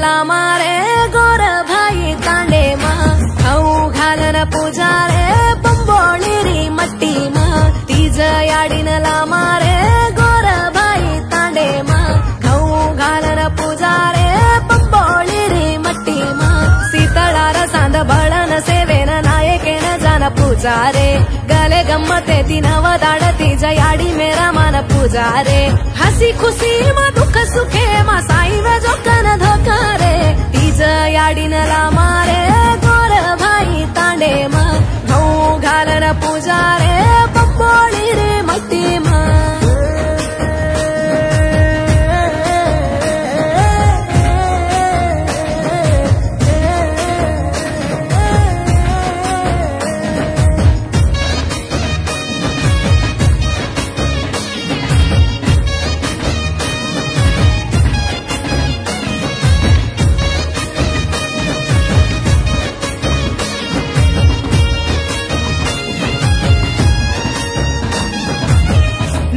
मारे गोर भाई तांडे मा खाऊ घालन पूजा रे पंबोळी री मट्टी मा तीज याडीनला मारे गोर भाई तांडे मा खाऊ घालन पूजा रे पंबोळी री मट्टी मा सीतळार सांद बळन सेवेन नायकेन जान पूजा रे गले गम्मते ती नवदाड तीज याडी मेरा मान पूजा रे हसी खुशी मा दुख सुखे मा साई वे जोकन धोका रे तीज याडीनला मारे गोर भाई तांडे मा घऊ घालन पूजा रे पंबोळी रे मट्टी मा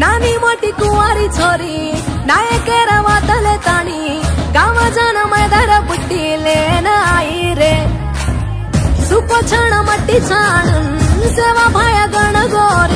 नानी मोटी कुंवारी छोरी नायकेर वातले ताणी गाव जन मैदार पुट्टी लेन आई रे सुपो छण मट्टी छाण सेवा भाया गण गोर